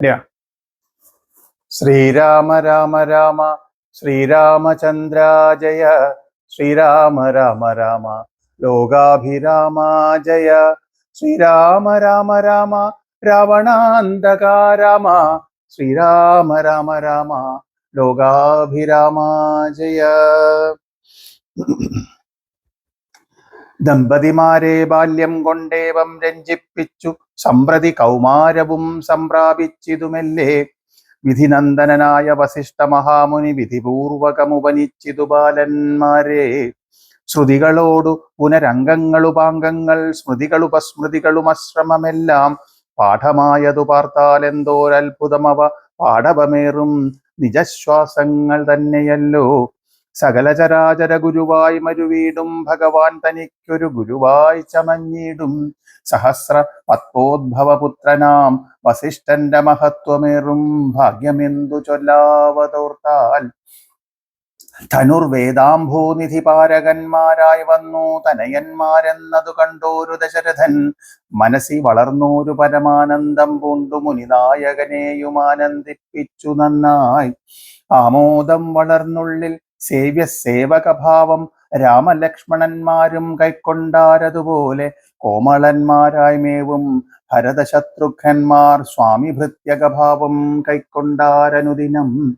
ഇല്ല. ശ്രീരാമ രാമ രാമ ശ്രീരാമചന്ദ്ര ജയ. ശ്രീരാമ രാമ രാമ ലോകാഭിരാമ ജയ. ശ്രീരാമ രാമ രാമ രാവണാന്തക രാമ. ശ്രീരാമ രാമ രാമ ലോകാഭിരാമ ജയ. ദമ്പതിമാരെ ബാല്യം കൊണ്ടേവം രഞ്ജിപ്പിച്ചു സമ്പ്രതി കൗമാരവും സംപ്രാപിച്ചിതുമെല്ലേ. വിധിനന്ദനായ വസിഷ്ഠ മഹാമുനി വിധിപൂർവകമുപനിച്ചിതു ബാലന്മാരെ. ശ്രുതികളോടു പുനരംഗങ്ങളുപാംഗങ്ങൾ സ്മൃതികളുപസ്മൃതികളുമശ്രമമെല്ലാം പാഠമായതു പാർത്താലെന്തോരത്ഭുതമവ പാടവമേറും നിജശ്വാസങ്ങൾ തന്നെയല്ലോ. സകല ചരാചര ഗുരുവായി മരുവീടും ഭഗവാൻ തനിക്കൊരു ഗുരുവായി ചമഞ്ഞിടും. സഹസ്ര പത്മോദ്ഭവപുത്രനാം വസിഷ്ഠന്റെ മഹത്വമേറും ഭാഗ്യമെന്തു ചൊല്ലാവതോർത്താൽ. ധനുർവേദാംഭോനിധി പാരകന്മാരായി വന്നു തനയന്മാരെന്നതു കണ്ടോരു ദശരഥൻ. മനസ്സി വളർന്നോരു പരമാനന്ദം പൂണ്ടു മുനിനായകനെയും ആനന്ദിപ്പിച്ചു നന്നായി. ആമോദം വളർന്നുള്ളിൽ സേവ്യ സേവകഭാവം രാമലക്ഷ്മണന്മാരും കൈക്കൊണ്ടാരതുപോലെ. കോമളന്മാരായി മേവും ഭരതശത്രുഘ്നന്മാർ സ്വാമി ഭൃത്യകഭാവം കൈക്കൊണ്ടാരനുദിനം.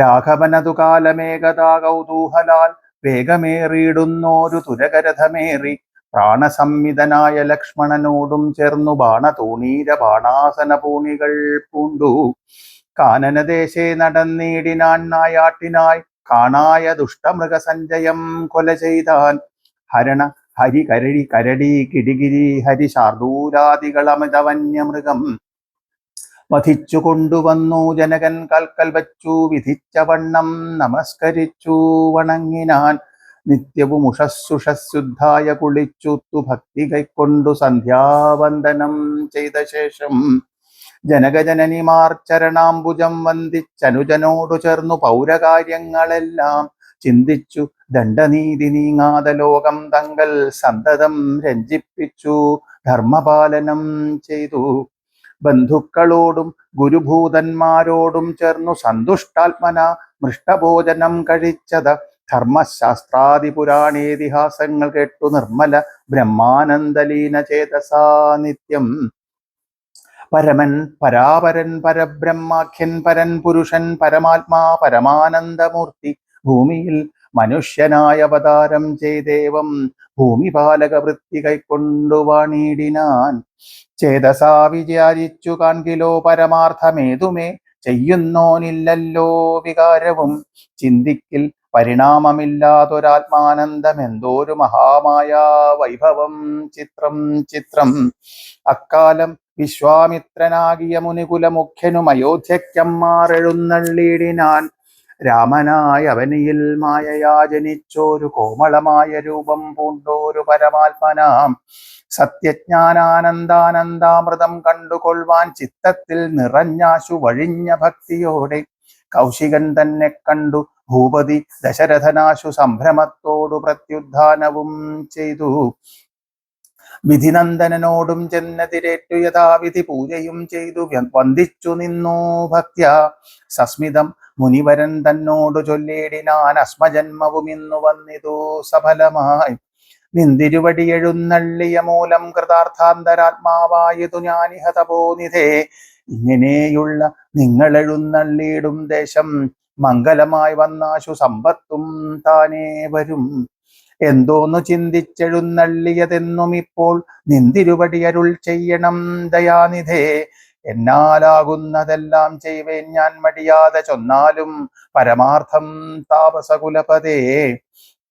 രാഘവനതു കാലമേകതാ കൗതൂഹലാൽ വേഗമേറിയിടുന്നോരു തുരകരഥമേറി പ്രാണസംവിതനായ ലക്ഷ്മണനോടും ചേർന്നു ബാണതൂണീര ബാണാസന പൂണികൾ പൂണ്ടു. കാനനദേശേ നടന്നീടിനാൻ നായാട്ടിനായി കാണായ ദുഷ്ടമൃഗസഞ്ചയം കൊല ചെയ്താൻ. ഹരണ ഹരി കരടി കരടി കിടികിരി ഹരി ശാർദൂലാദികളമിതവന്യമൃഗം വധിച്ചു കൊണ്ടുവന്നു ജനകൻ കൽക്കൽ വച്ചു. വിധിച്ച വണ്ണം നമസ്കരിച്ചു വണങ്ങിനാൻ. നിത്യവും ഉഷസ്സുഷസ്സുദ്ധായ കുളിച്ചുത്തു ഭക്തി കൈക്കൊണ്ടു സന്ധ്യാവന്ദനം ചെയ്ത ശേഷം ജനകജനനിമാർ ചരണാംബുജം വന്ദിച്ചനുജനോടു ചേർന്നു പൗരകാര്യങ്ങളെല്ലാം ചിന്തിച്ചു. ദണ്ഡനീതി നീങ്ങാതെ ലോകം തങ്കൽ സന്തതം രഞ്ജിപ്പിച്ചു ധർമ്മപാലനം ചെയ്തു. ബന്ധുക്കളോടും ഗുരുഭൂതന്മാരോടും ചേർന്നു സന്തുഷ്ടാത്മന മൃഷ്ടഭോജനം കഴിച്ചത്. ധർമ്മശാസ്ത്രാദി പുരാണേതിഹാസങ്ങൾ കേട്ടു നിർമ്മല ബ്രഹ്മാനന്ദലീന ചേതസാ നിത്യം. പരമൻ പരാപരൻ പരബ്രഹ്മാഖ്യൻ പരൻ പുരുഷൻ പരമാത്മാ പരമാനന്ദമൂർത്തി ഭൂമിയിൽ മനുഷ്യനായ അവതാരം ചെയ്തേവം ഭൂമിപാലക വൃത്തി കൈക്കൊണ്ടു വാണിടിനാൻ. ചേതസാ വിചാരിച്ചു കാൺകിലോ പരമാർത്ഥമേതുമേ ചെയ്യുന്നോനില്ലല്ലോ വികാരവും. ചിന്തിക്കിൽ പരിണാമമില്ലാതൊരാത്മാനന്ദമെന്തോരു മഹാമായ വൈഭവം ചിത്രം ചിത്രം. അക്കാലം വിശ്വാമിത്രനാകിയ മുനികുലമുഖ്യനും അയോധ്യക്കമ്മാറെഴുന്നള്ളിടിനാൻ. രാമനായ അവനിയിൽ മായയാ ജനിച്ചോരു കോമളമായ രൂപം പൂണ്ടോരു പരമാത്മനാം. സത്യജ്ഞാനാനന്ദാനന്ദാമൃതം കണ്ടുകൊള്ളുവാൻ ചിത്തത്തിൽ നിറഞ്ഞാശു വഴിഞ്ഞ ഭക്തിയോടെ കൗശികൻ തന്നെ കണ്ടു ഭൂപതി ദശരഥനാശു സംഭ്രമത്തോടു പ്രത്യുദ്ധാനവും ചെയ്തു. വിധിനന്ദനോടും ചെന്നെതിരേറ്റു യഥാവിധി പൂജയും ചെയ്തു വന്ദിച്ചു നിന്നു ഭക്ത്യ. സസ്മിതം മുനിവരൻ തന്നോടു ചൊല്ലിടിനാൻ അസ്മജന്മവും ഇന്നു വന്നിതു സഫലമായി. നിന്തിരുവടി എഴുന്നള്ളിയ മൂലം കൃതാർത്ഥാന്തരാത്മാവായതു ഞാനിഹ തപോനിധേ. ഇങ്ങനെയുള്ള നിങ്ങൾ എഴുന്നള്ളിയിടും ദേശം മംഗലമായി വന്നാശു സമ്പത്തും താനേ വരും. എന്തോന്നു ചിന്തിച്ചെഴുന്നള്ളിയതെന്നും ഇപ്പോൾ നിന്തിരുവടി അരുൾ ചെയ്യണം ദയാനിധേ. എന്നാലാകുന്നതെല്ലാം ചെയ്വേൻ ഞാൻ മടിയാതെ ചൊന്നാലും പരമാർത്ഥം താപസകുലപതേ.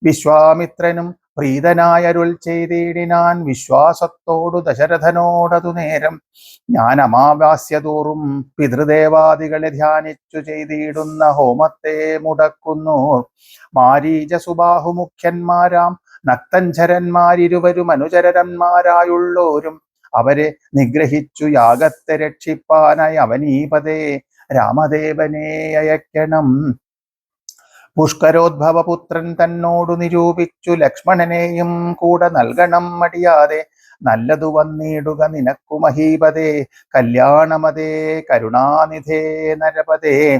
വിശ്വാമിത്രനും പ്രീതനായരുൾ ചെയ്തിടിനാൻ വിശ്വാസത്തോടു ദശരഥനോടതു നേരം. ഞാൻ അമാവാസ്യതോറും പിതൃദേവാദികളെ ധ്യാനിച്ചു ചെയ്തിടുന്ന ഹോമത്തെ മുടക്കുന്നു. മാരീച സുബാഹുമുഖ്യന്മാരാം നക്തഞ്ചരന്മാരിരുവരും അനുചരന്മാരായുള്ളോരും അവരെ നിഗ്രഹിച്ചു യാഗത്തെ രക്ഷിപ്പാനായി അവനീപതേ രാമദേവനെ അയക്കണം. പുഷ്കരോദ്ഭവപുത്രൻ തന്നോടു നിരൂപിച്ചു ലക്ഷ്മണനെയും കൂടെ നൽകണം മടിയാതെ. നല്ലതു വന്നിടുക നിനക്കു മഹീപതേ, കല്യാണമതേ കരുണാനിധേ നരപതേ.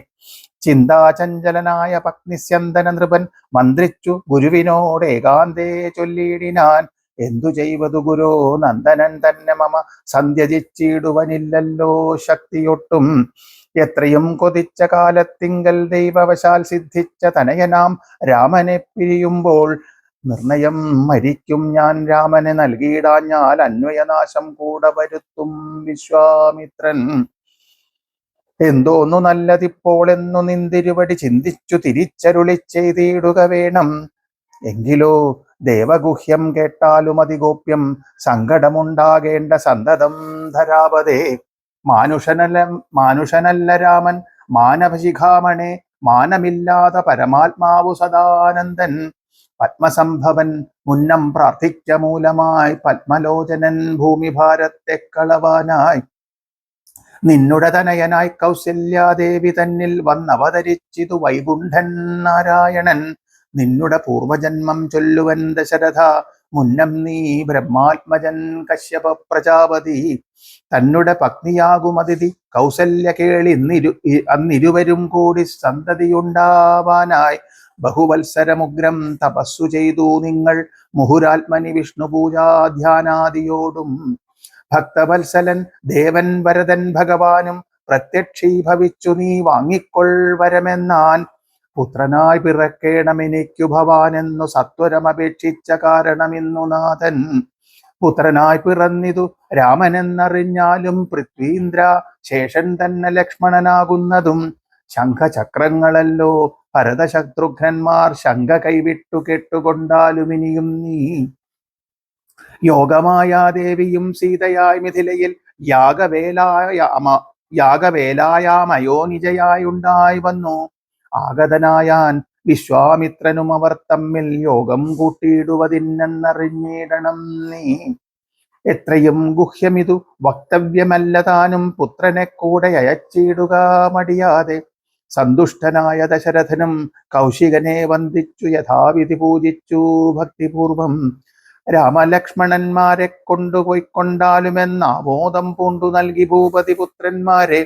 ചിന്താചഞ്ചലനായ പത്നിസ്യന്തന നൃപൻ മന്ത്രിച്ചു ഗുരുവിനോട് ഏകാന്തേ ചൊല്ലിയിടിനാൻ. എന്തു ചെയ്വതു ഗുരോ നന്ദനൻ തന്നെ മമ സന്ധ്യജിച്ചിടുവനില്ലല്ലോ ശക്തിയൊട്ടും. എത്രയും കൊതിച്ച കാലത്തിങ്കൽ ദൈവവശാൽ സിദ്ധിച്ച തനയനാം രാമനെ പിരിയുമ്പോൾ നിർണയം മരിക്കും ഞാൻ. രാമനെ നൽകിയിടാഞ്ഞാൽ അന്വയനാശം കൂടെ വരുത്തും വിശ്വാമിത്രൻ. എന്തോന്നു നല്ലതിപ്പോൾ എന്നു നിന്തിരുവടി ചിന്തിച്ചു തിരിച്ചരുളി ചെയ്തിടുക വേണം. എങ്കിലോ ദേവഗുഹ്യം കേട്ടാലും അതിഗോപ്യം, സങ്കടമുണ്ടാകേണ്ട സന്തതം ധരാപതേ. മാനുഷനല്ല രാമൻ മാനവശിഖാമണേ, മാനമില്ലാത പരമാത്മാവു സദാനന്ദൻ. പത്മസംഭവൻ മുന്നം പ്രാർത്ഥിക്ക മൂലമായി, പത്മലോചനൻ ഭൂമിഭാരത്തെ കളവാനായി. നിന്നുടെ തനയനായി കൗസല്യാദേവി തന്നിൽ വന്നവതരിച്ചിതു വൈകുണ്ഠൻ നാരായണൻ. നിന്നുടെ പൂർവജന്മം ചൊല്ലുവൻ ദശരഥ, മുന്നം നീ ബ്രഹ്മാത്മജൻ കശ്യപ പ്രജാപതി. തന്നുടെ പത്നിയാകുമതിഥി കൗസല്യ കേളി അന്നിരുവരും കൂടി സന്തതിയുണ്ടാവാനായി. ബഹുവത്സരമുഗ്രം തപസ്സു ചെയ്തു നിങ്ങൾ മുഹുരാത്മനി വിഷ്ണുപൂജാധ്യാനാദിയോടും. ഭക്തവത്സലൻ ദേവൻ വരദൻ ഭഗവാനും പ്രത്യക്ഷീഭവിച്ചു നീ വാങ്ങിക്കൊൾ വരമെന്നാൻ. പുത്രനായി പിറക്കേണമെനിക്കു ഭവാൻ എന്നു സത്വരമപേക്ഷിച്ച കാരണമിന്നു നാഥൻ. പുത്രനായി പിറന്നിതു രാമനെന്നറിഞ്ഞാലും പൃഥ്വീന്ദ്ര ശേഷൻ തന്നെ ലക്ഷ്മണനാകുന്നതും. ശംഖചക്രങ്ങളല്ലോ ഭരതശത്രുഘ്നന്മാർ ശങ്ക കൈവിട്ടു കെട്ടുകൊണ്ടാലും ഇനിയും നീ. യോഗമായ ദേവിയും സീതയായി മിഥിലയിൽ യാഗവേലായാമയോനിജയായുണ്ടായി വന്നു. ആഗതനായാൻ വിശ്വാമിത്രനും അവർ തമ്മിൽ യോഗം കൂട്ടിയിടുവതിനെന്നറിഞ്ഞിടണം നീ. എത്രയും ഗുഹ്യമിതു വക്തവ്യമല്ല താനും, പുത്രനെ കൂടെ അയച്ചിടുക മടിയാതെ. സന്തുഷ്ടനായ ദശരഥനും കൗശികനെ വന്ദിച്ചു യഥാവിധി പൂജിച്ചു ഭക്തിപൂർവം. രാമലക്ഷ്മണന്മാരെ കൊണ്ടുപോയിക്കൊണ്ടാലുമെന്ന ആമോദം പൂണ്ടു നൽകി ഭൂപതി പുത്രന്മാരെ.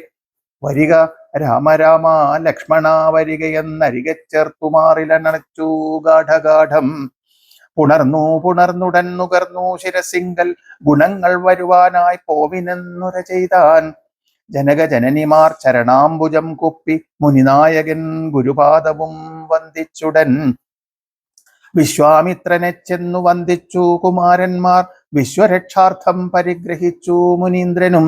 വരിക രാമ രാമ ലക്ഷ്മണ വരികയെന്നരികെ ചേർത്തുമാറിലണച്ചു ഗാഠഗാഠം. പുണർന്നുടൻ നുകർന്നു ശിരസിങ്കൽ ഗുണങ്ങൾ വരുവാനായി പോവിനെന്നുര ചെയ്താൻ. ജനകജനനിമാർ ചരണാംബുജം കുപ്പി മുനിനായകൻ ഗുരുപാദവും വന്ദിച്ചുടൻ. വിശ്വാമിത്രനെ ചെന്നു വന്ദിച്ചു കുമാരന്മാർ, വിശ്വരക്ഷാർത്ഥം പരിഗ്രഹിച്ചു മുനീന്ദ്രനും.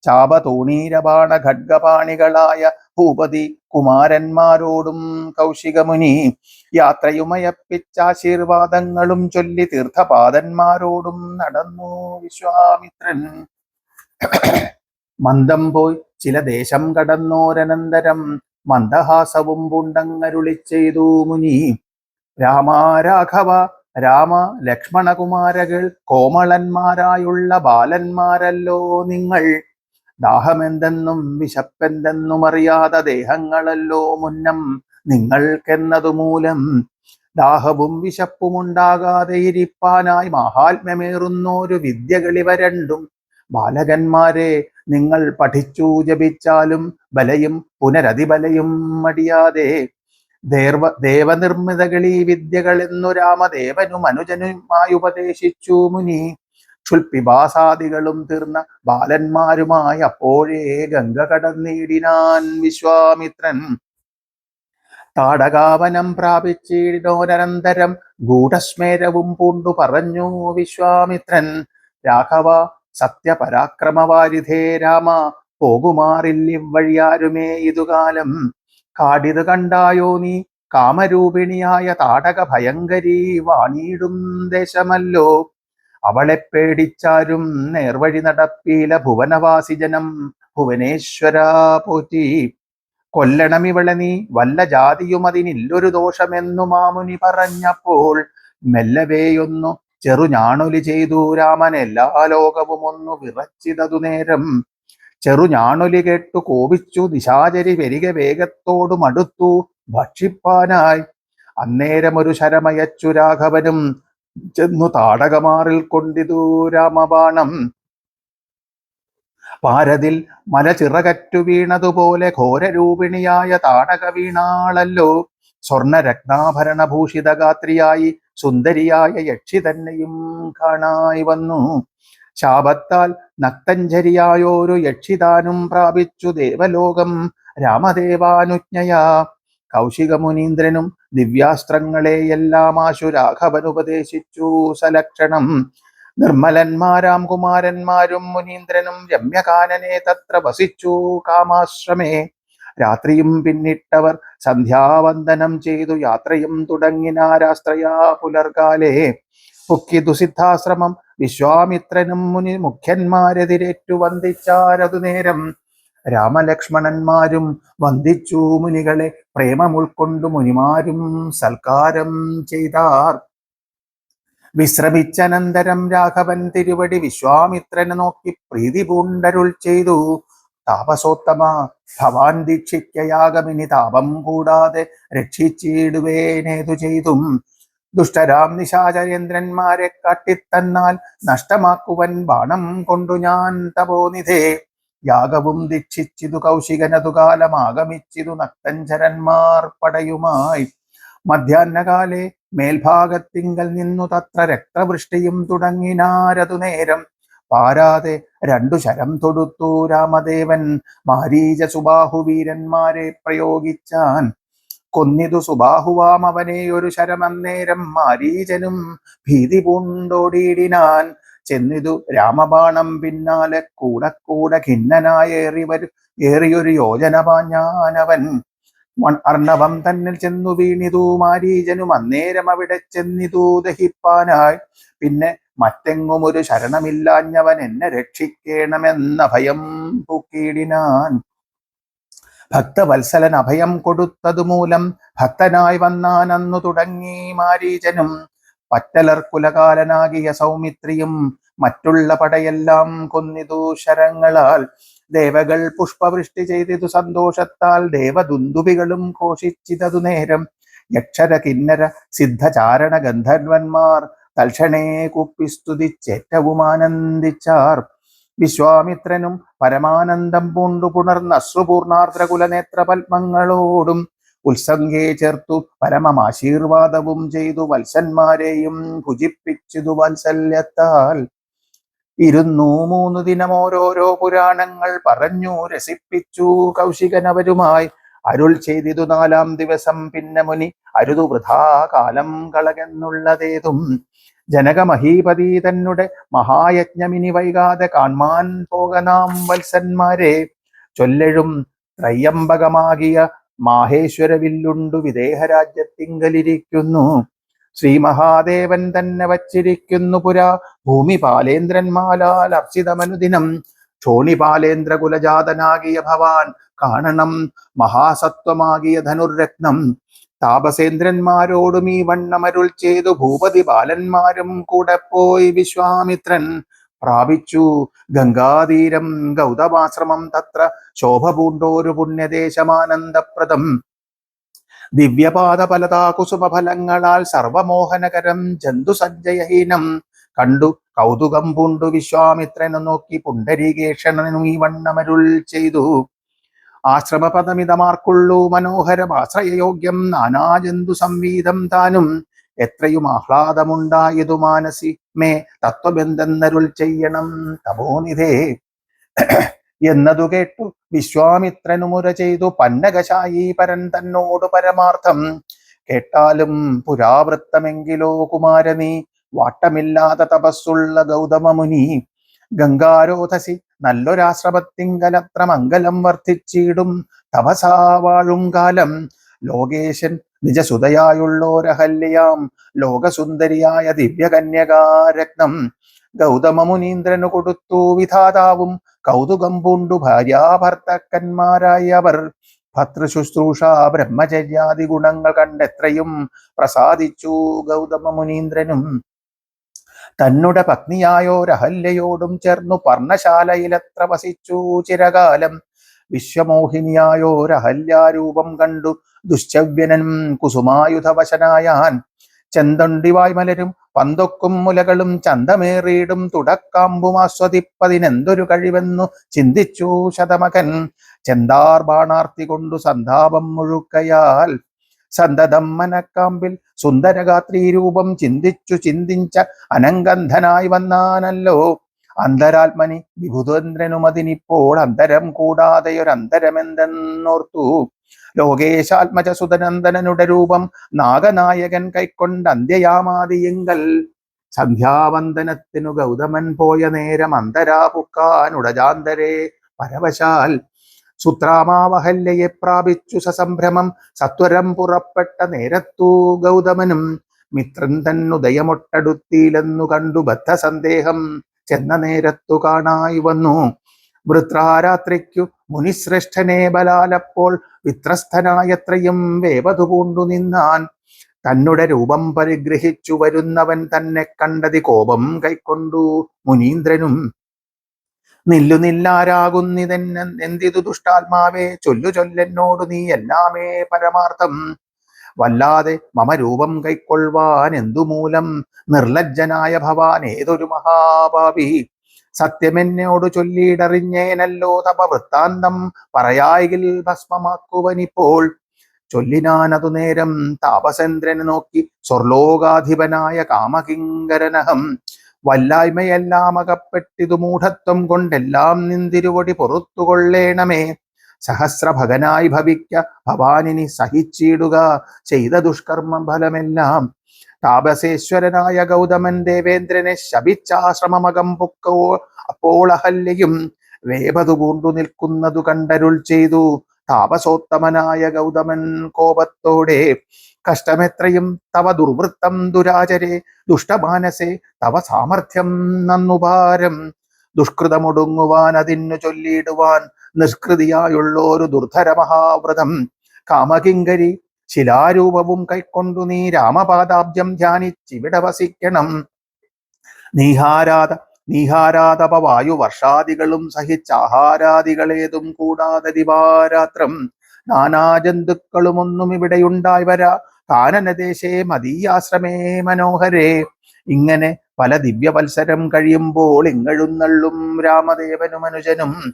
ചാപതോണീരബാണ ഖഡ്ഗപാണികളായ ഭൂപതി കുമാരന്മാരോടും കൗശികമുനി യാത്രയുമയപ്പിച്ചാശീർവാദങ്ങളും ചൊല്ലി തീർത്ഥപാദന്മാരോടും നടന്നു വിശ്വാമിത്രൻ. മന്ദം പോയി ചില ദേശം കടന്നോരനന്തരം മന്ദഹാസവും പൂണ്ടങ്ങരുളി ചെയ്തു മുനി. രാമ രാഘവ രാമ ലക്ഷ്മണകുമാരകൾ കോമളന്മാരായുള്ള ബാലന്മാരല്ലോ നിങ്ങൾ. ദാഹമെന്തെന്നും വിശപ്പെന്തെന്നും അറിയാത്ത ദേഹങ്ങളല്ലോ മുന്നം നിങ്ങൾക്കെന്നതു മൂലം. ദാഹവും വിശപ്പുമുണ്ടാകാതെ ഇരിപ്പാനായി മാഹാത്മ്യമേറുന്നോരു വിദ്യകളിവ രണ്ടും. ബാലകന്മാരെ നിങ്ങൾ പഠിച്ചു ജപിച്ചാലും ബലയും പുനരതിബലയും മടിയാതെ. ദേവനിർമ്മിതകളീ വിദ്യകളെന്നു രാമദേവനും അനുജനുമായി ഉപദേശിച്ചു മുനി. ക്ഷുൽപിപാസാദികളും തീർന്ന ബാലന്മാരുമായി അപ്പോഴേ ഗംഗ കടന്നിടിനാൻ വിശ്വാമിത്രൻ. താടകാവനം പ്രാപിച്ചിടിനോരനന്തരം ഗൂഢസ്മേരവും പൂണ്ടു പറഞ്ഞു വിശ്വാമിത്രൻ. രാഘവ സത്യപരാക്രമവാരിധേ രാമ, പോകുമാറില്ലിവഴിയാരുമേ ഇതുകാലം. കാടിത് കണ്ടായോ നീ കാമരൂപിണിയായ താടക ഭയങ്കരി വാണിയിടും ദേശമല്ലോ. അവളെ പേടിച്ചാരും നേർവഴി നടപ്പീല ഭുവനവാസി ജനം. ഭുവനേശ്വര പോറ്റി കൊല്ലണമിവളെ നീ, വല്ല ജാതിയും അതിനില്ലൊരു ദോഷമെന്നു മാമുനി പറഞ്ഞപ്പോൾ മെല്ലവേയൊന്നു ചെറുഞാണൊലി ചെയ്തു രാമൻ. എല്ലാ ലോകവും ഒന്നു വിറച്ചിതതു നേരം. ചെറുഞാണൊലി കേട്ടു കോപിച്ചു നിശാചരി വരിക വേഗത്തോടും അടുത്തു ഭക്ഷിപ്പാനായി. അന്നേരമൊരു ശരമയച്ചു രാഘവനും ചെന്നു താടകമാറിൽ കൊണ്ടിതു രാമബാണം. പാരതിൽ മല ചിറകറ്റു വീണതുപോലെ ഘോരരൂപിണിയായ താടക വീണാളല്ലോ. സ്വർണരത്നാഭരണഭൂഷിതഗാത്രിയായി സുന്ദരിയായ യക്ഷി തന്നെയും കാണായി വന്നു. ശാപത്താൽ നക്തഞ്ചരിയായോരു യക്ഷിതാനും പ്രാപിച്ചു ദേവലോകം രാമദേവാനുജ്ഞയാ. കൗശികമുനീന്ദ്രനും ദിവ്യാസ്ത്രങ്ങളെയെല്ലാം ആശു രാഘവനുപദേശിച്ചു സലക്ഷണം. നിർമ്മലന്മാരാം കുമാരന്മാരും മുനീന്ദ്രനും രമ്യകാനനെ തത്ര വസിച്ചു കാമാശ്രമേ. രാത്രിയും പിന്നിട്ടവർ സന്ധ്യാവന്ദനം ചെയ്തു യാത്രയും തുടങ്ങിനാരാസ്ത്രയാ പുലർകാലേ. പൊക്കിതു സിദ്ധാശ്രമം വിശ്വാമിത്രനും മുനി മുഖ്യന്മാരെതിരേറ്റു വന്ദിച്ചാരതു നേരം. രാമലക്ഷ്മണന്മാരും വന്ദിച്ചു മുനികളെ പ്രേമം ഉൾക്കൊണ്ടു മുനിമാരും സൽക്കാരം ചെയ്താർ. വിശ്രമിച്ചനന്തരം രാഘവൻ തിരുവടി വിശ്വാമിത്രനെ നോക്കി പ്രീതി പൂണ്ടരുൾ ചെയ്തു. താപസോത്തമ ഭവാൻ ദീക്ഷിക്കയാഗമിനി താപം കൂടാതെ രക്ഷിച്ചിടുവേനേതു ചെയ്തും. ദുഷ്ടരാം നിശാചരേന്ദ്രന്മാരെ കാട്ടിത്തന്നാൽ നഷ്ടമാക്കുവൻ ബാണം കൊണ്ടു ഞാൻ തപോനിധേ. യാഗവും ദീക്ഷിച്ചിതു കൗശികനതു കാലമാഗമിച്ചിതു നക്തഞ്ചരന്മാർ പടയുമായി. മധ്യാഹ്നകാലേ മേൽഭാഗത്തിങ്കൽ നിന്നു തത്ര രക്തവൃഷ്ടിയും തുടങ്ങിനാരതു നേരം. പാരാതെ രണ്ടു ശരം തൊടുത്തു രാമദേവൻ മാരീച സുബാഹുവീരന്മാരെ പ്രയോഗിച്ചാൻ. കൊന്നിതു സുബാഹുവാം അവനെ ഒരു ശരമന്നേരം മാരീചനും ഭീതി പൂണ്ടോടിയിടിനാൻ. ചെന്നിതു രാമബാണം പിന്നാലെ കൂടെ ഏറിയൊരു യോജന പാഞ്ഞാനവൻ. അർണവം തന്നിൽ ചെന്നു വീണിതു മാരീചനും അന്നേരം അവിടെ ചെന്നിതു ദഹിപ്പാനായി. പിന്നെ മറ്റെങ്ങും ഒരു ശരണമില്ലാഞ്ഞവൻ എന്നെ രക്ഷിക്കണമെന്ന ഭയം പൂക്കിയിടിനാൻ. ഭക്തവത്സലൻ അഭയം കൊടുത്തതു മൂലം ഭക്തനായി വന്നാൻ അന്നു തുടങ്ങി മാരീചനും. പറ്റലർ കുലകാലനാകിയ സൗമിത്രിയും മറ്റുള്ള പടയെല്ലാം കൊന്നിതു ശരങ്ങളാൽ. ദേവകൾ പുഷ്പവൃഷ്ടി ചെയ്തിതു സന്തോഷത്താൽ ദേവദുന്ദുഭികളും ഘോഷിച്ചിതതു നേരം. യക്ഷര കിന്നര സിദ്ധചാരണ ഗന്ധർവന്മാർ തൽക്ഷണേ കുപ്പിസ്തുതിച്ചേറ്റവും ആനന്ദിച്ചാർ. വിശ്വാമിത്രനും പരമാനന്ദം പൂണ്ടു പുണർന്നശ്രുപൂർണാർദ്ര കുലനേത്ര പത്മങ്ങളോടും ഉത്സംഗേ ചേർത്തു പരമമാശീർവാദവും ചെയ്തു വത്സന്മാരെയും ഭുജിപ്പിച്ചിതു വാത്സല്യത്താൽ. 203 ദിനം ഓരോരോ പുരാണങ്ങൾ പറഞ്ഞു രസിപ്പിച്ചു കൗശികനവരുമായി. അരുൾ ചെയ്തിതു 4-ാം ദിവസം പിന്നെ മുനി അരുതു വൃഥാ കാലം കളകെന്നുള്ളതേതും. ജനകമഹീപതി തന്നെ മഹായജ്ഞമിനി വൈകാതെ കാൺമാൻ പോകനാം വത്സന്മാരെ. ചൊല്ലെഴും ത്രയംബകമാകിയ മാഹേശ്വര വില്ലുണ്ടു വിദേഹരാജ്യത്തിങ്കലിരിക്കുന്നു. ശ്രീ മഹാദേവൻ തന്നെ വച്ചിരിക്കുന്നു പുരാ ഭൂമിപാലേന്ദ്രന്മാലാൽ അർച്ചിതമനുദിനം. ക്ഷോണിപാലേന്ദ്ര കുലജാതനാകിയ ഭവാൻ കാണണം മഹാസത്വമാകിയ ധനുർരത്നം. താപസേന്ദ്രന്മാരോടും ഈ വണ്ണമരുൾ ചെയ്തു ഭൂപതി ബാലന്മാരും കൂടെ പോയി വിശ്വാമിത്രൻ പ്രാപിച്ചു ഗംഗാതീരം ഗൗതമാശ്രമം. തത്ര ശോഭ പൂണ്ടോരു പുണ്യദേശമാനന്ദപ്രദം. ദിവ്യപാദ ഫലതാ കുസുമഫലങ്ങളാൽ സർവമോഹനകരം ജന്തു സഞ്ജയഹീനം. കണ്ടു കൗതുകം പൂണ്ടു വിശ്വാമിത്രനെ നോക്കി പുണ്ടരീകേഷണനും ഈ വണ്ണമരുൾ ചെയ്തു. ആശ്രമപദമിതമാർക്കുള്ളൂ മനോഹരം ആശ്രയയോഗ്യം നാനാജന്തു സംവീതം താനും. എത്രയും ആഹ്ലാദമുണ്ടായതു മാനസി മേ തത്വബന്ധന്നരുൾ ചെയ്യണം തപോനിധേ. എന്നതു കേട്ടു വിശ്വാമിത്രനു മുര ചെയ്തു പന്നകശായി പരൻ തന്നോട് പരമാർത്ഥം. കേട്ടാലും പുരാവൃത്തമെങ്കിലോ കുമാരനീ വാട്ടമില്ലാത്ത തപസ്സുള്ള ഗൗതമമുനി. ഗംഗാരോധസി നല്ലൊരാശ്രമത്തിങ്കലത്ര മംഗലം വർദ്ധിച്ചിടും തപസാ വാഴും കാലം. ലോകേശൻ നിജസുതയായുള്ളോരഹല്യാം ലോകസുന്ദരിയായ ദിവ്യകന്യകാരത്നം. ഗൗതമമുനീന്ദ്രനു കൊടുത്തു വിധാതാവും കൗതുകം പൂണ്ടു ഭാര്യാഭർത്തക്കന്മാരായവർ. ഭർതൃശുശ്രൂഷ ബ്രഹ്മചര്യാദി ഗുണങ്ങൾ കണ്ടെത്രയും പ്രസാദിച്ചു ഗൗതമമുനീന്ദ്രനും. തന്നുടെ പത്നിയായോരഹല്യയോടും ചേർന്നു പർണശാലയിലെത്ര വസിച്ചു ചിരകാലം. വിശ്വമോഹിനിയായോരഹല്യാരൂപം കണ്ടു ദുശ്ചവ്യനൻ കുസുമായുധവശനായാൻ. ചെന്തൊണ്ടിവായ് മലരും പന്തൊക്കും മുലകളും ചന്തമേറിയിടും തുടക്കാമ്പും ആസ്വദിപ്പതിനെന്തൊരു കഴിവെന്നു ചിന്തിച്ചു ശതമകൻ. ചെന്താർ ബാണാർത്തി കൊണ്ടു സന്താപം മുഴുക്കയാൽ സന്തതം മനക്കാമ്പിൽ സുന്ദരഗാത്രീ രൂപം ചിന്തിച്ച അനംഗന്ധനായി വന്നാനല്ലോ. അന്തരാത്മനി വിഭുതേന്ദ്രനുമതിനിപ്പോൾ അന്തരം കൂടാതെയൊരന്തരമെന്തെന്നോർത്തു. ലോകേശാത്മജ സുതനന്ദനനുടെ രൂപം നാഗനായകൻ കൈക്കൊണ്ട് അന്ത്യയാമാദിയെങ്കൽ. സന്ധ്യാവന്ദനത്തിനു ഗൗതമൻ പോയ നേരം അന്തരാപുക്കാനുടജാന്തരെ പരവശാൽ. സുത്രാമാവഹല്യയെ പ്രാപിച്ചു സസംഭ്രമം സത്വരം പുറപ്പെട്ട നേരത്തു ഗൗതമനും മിത്രൻ തന്നുദയമൊട്ടടുത്തിയിലെന്നു കണ്ടു ബദ്ധസന്ദേഹം ചെന്ന നേരത്തു കാണായി വന്നു. വൃത്രാരാത്രിക്കു മുനിശ്രേഷ്ഠനെ ബലാലപ്പോൾ വിത്രസ്ഥനായത്രയും വേവതു പൂണ്ടു നിന്നാൻ. തന്നുടെ രൂപം പരിഗ്രഹിച്ചു വരുന്നവൻ തന്നെ കണ്ടതി കോപം കൈക്കൊണ്ടു മുനീന്ദ്രനും. നില്ലാരാകുന്നിതെന്തിതു ദുഷ്ടാത്മാവേ, ചൊല്ലെന്നോടു നീ എല്ലാമേ പരമാർത്ഥം. വല്ലാതെ മമ രൂപം കൈക്കൊള്ളുവാൻ എന്തുമൂലം നിർലജ്ജനായ ഭവാൻ ഏതൊരു മഹാഭാവി. സത്യമെന്നോട് ചൊല്ലിയിടറിഞ്ഞേനല്ലോ തപ വൃത്താന്തം പറയായിൽ ഭസ്മമാക്കുവനിപ്പോൾ. ചൊല്ലിനാനതു നേരം താപസേന്ദ്രനെ നോക്കി സ്വർലോകാധിപനായ കാമകിങ്കരനഹം. വല്ലായ്മയെല്ലാം അകപ്പെട്ടിതു മൂഢത്വം കൊണ്ടെല്ലാം നിന്തിരുവടി പൊറുത്തുകൊള്ളേണമേ. സഹസ്രഭകനായി ഭവിക്ക ഭവാനിനി സഹിച്ചിടുക ചെയ്ത ദുഷ്കർമ്മ ഫലമെല്ലാം. താപസേശ്വരനായ ഗൗതമൻ ദേവേന്ദ്രനെ ശപിച്ചാശ്രമമകം പൊക്കോ. അപ്പോൾ അഹല്യയും വേപതു പൂണ്ടു നിൽക്കുന്നതു കണ്ടരുൾ ചെയ്തു താപസോത്തമനായ ഗൗതമൻ കോപത്തോടെ. കഷ്ടമെത്രയും തവ ദുർവൃത്തം ദുരാചരെ, ദുഷ്ടമാനസേ തവ സാമർഥ്യം നന്നുപാരം. ദുഷ്കൃതമൊടുങ്ങുവാൻ അതിന്നു ചൊല്ലിയിടുവാൻ നിഷ്കൃതിയായുള്ളൊരു ദുർധര മഹാവ്രതം. കാമകിങ്കരി ശിലാരൂപവും കൈക്കൊണ്ടു നീ രാമപാദാബ്ജം ധ്യാനിച്ചിവിടെ വസിക്കണം. നീഹാരാതപവായു വർഷാദികളും സഹിച്ചാഹാരാദികളേതും കൂടാതെ ദിവാരാത്രം നാനാജന്തുക്കളുമൊന്നും ഇവിടെയുണ്ടായി വരാ. കാനനദേശേ മദീയാശ്രമേ മനോഹരേ. ഇങ്ങനെ പല ദിവ്യവത്സരം കഴിയുമ്പോൾ ഇങ്ങഴുന്നള്ളും രാമദേവനും അനുജനും.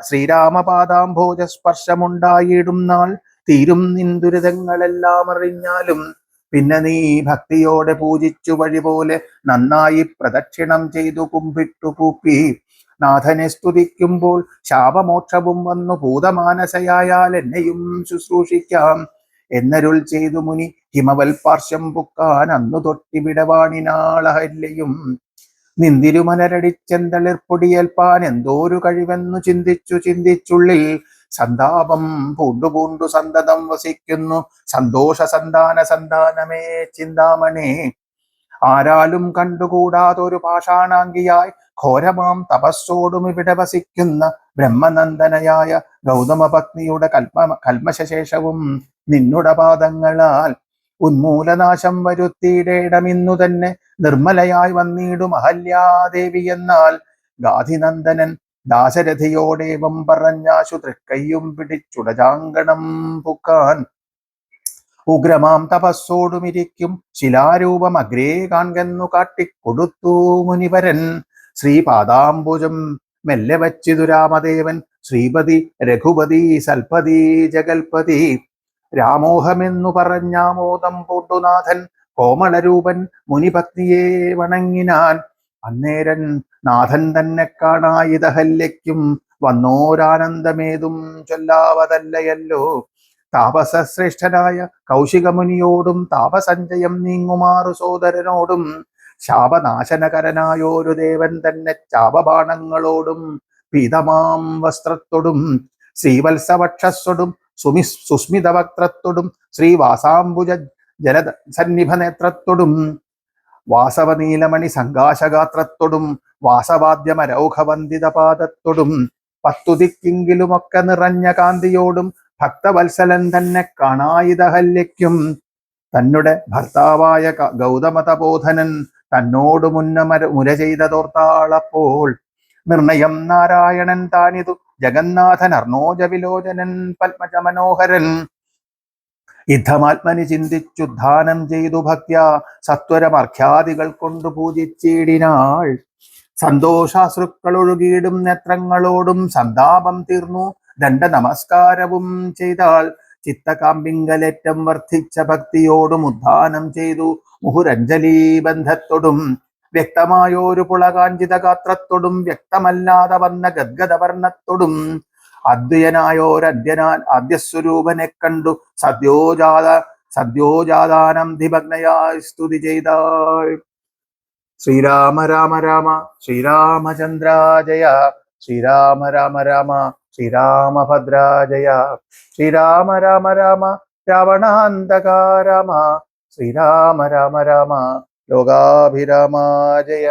ശ്രീരാമപാദാംഭോജ സ്പർശമുണ്ടായിടും നാൾ തീരും നിന്ദുരിതങ്ങളെല്ലാം അറിഞ്ഞാലും. പിന്നെ നീ ഭക്തിയോടെ പൂജിച്ചു വഴി പോലെ നന്നായി പ്രദക്ഷിണം ചെയ്തു കുമ്പിട്ടു കൂപ്പി നാഥനെ സ്തുതിക്കുമ്പോൾ ശാപമോക്ഷവും വന്നു ഭൂതമാനസയായാൽ എന്നെയും ശുശ്രൂഷിക്കാം എന്നരുൾ ചെയ്തു മുനി ഹിമവൽ പാർശ്വം പുക്കാൻ അന്നു തൊട്ടിവിടവാണിനാളഹല്യയും. നിന്തിരുമലരടിച്ചെന്തളിർപ്പൊടിയേൽപ്പാൻ എന്തോരു കഴിവെന്നു ചിന്തിച്ചുള്ളിൽ സന്താപം പൂണ്ടു സന്തതം വസിക്കുന്നു സന്തോഷ സന്താനമേ ചിന്താമണേ. ആരാലും കണ്ടുകൂടാതൊരു പാഷാണാംഗിയായി ഘോരമാം തപസ്സോടും ഇവിടെ വസിക്കുന്ന ബ്രഹ്മനന്ദനയായ ഗൗതമ പത്നിയുടെ കൽമശേഷവും നിന്നുടെ പാദങ്ങളാൽ ഉന്മൂലനാശം വരുത്തിയിടേടമിന്നു തന്നെ നിർമ്മലയായി വന്നിടും അഹല്യാദേവി എന്നാൽ. ഗാധിനന്ദനൻ ദാശരഥിയോടേവം പറഞ്ഞാശു തൃക്കയ്യും പിടിച്ചുടജാങ്കണം പുക്കാൻ. ഉഗ്രമാം തപസ്സോടുമിരിക്കും ശിലാരൂപം അഗ്രേ കാൺകെന്നു കാട്ടിക്കൊടുത്തു മുനിവരൻ. ശ്രീപാദാംബുജം മെല്ലെ വച്ചിതു രാമദേവൻ ശ്രീപതി രഘുപതി സൽപതി ജഗൽപതി. രാമോഹമെന്നു പറഞ്ഞാമോദം പൂണ്ടുനാഥൻ കോമളരൂപൻ മുനിപത്നിയെ വണങ്ങിനാൻ. അന്നേരൻ നാഥൻ തന്നെ കാണായിതഹല്യയ്ക്കും വന്നോരാനന്ദമേതും ചൊല്ലാവതല്ലയല്ലോ. താപസശ്രേഷ്ഠനായ കൗശികമുനിയോടും താപസഞ്ചയം നീങ്ങുമാറു സോദരനോടും ശാപനാശനകരനായോരു ദേവൻ തന്നെ ചാപബാണങ്ങളോടും പീതമാം വസ്ത്രത്തോടും ശ്രീവത്സവക്ഷസ്വടും സുസ്മിതവക്ത്രത്തോടും ശ്രീവാസാംബുജ ജലദ സന്നിഭ നേത്രത്തോടും വാസവനീലമണി സങ്കാശഗാത്രത്തോടും വാസവാദ്യമരൗഘവന്ദിത പാദത്തോടും പത്തുതിക്കെങ്കിലുമൊക്കെ നിറഞ്ഞ കാന്തിയോടും ഭക്തവത്സലൻ തന്നെ കാണായിതഹല്യയ്ക്കും. തന്നെ ഭർത്താവായ ഗൗതമതബോധനൻ തന്നോട് മുര ചെയ്തതോർത്താളപ്പോൾ നിർണയം നാരായണൻ താനിതു ജഗന്നാഥൻ അർണോജ വിലോചനൻ പത്മജ മനോഹരൻ യുദ്ധമാത്മനി ചിന്തിച്ചുദ്ധാനം ചെയ്തു ഭക്ത്യ സത്വരമർഘ്യാദികൾ കൊണ്ട് പൂജിച്ചിടിനാൾ. സന്തോഷാശ്രുക്കളൊഴുകിയിടും നേത്രങ്ങളോടും സന്താപം തീർന്നു ദണ്ഡ നമസ്കാരവും ചെയ്താൾ. ചിത്തകാമ്പിങ്കലേറ്റം വർദ്ധിച്ച ഭക്തിയോടും ഉദ്ധാനം ചെയ്തു മുഹുരഞ്ജലി ബന്ധത്തോടും വ്യക്തമായൊരു പുളകാഞ്ചിത ഗാത്രത്തോടും വ്യക്തമല്ലാതെ വന്ന ഗദ്ഗദവർണ്ണത്തോടും അദ്വയനായോരദ്യനാൻ ആദ്യസ്വരൂപനെ കണ്ടു സദ്യോജാതാനം ധിഭഗ്നയായി സ്തുതി ചെയ്താൾ. ശ്രീരാമ രാമ രാമ ശ്രീരാമചന്ദ്ര ജയ, ശ്രീരാമ രാമ രാമ ശ്രീരാമഭദ്ര ജയ, ശ്രീരാമ രാമ രാമ രാവണാന്തക രാമ, ശ്രീരാമ രാമ രാമ ലോകാഭിരാമ ജയ.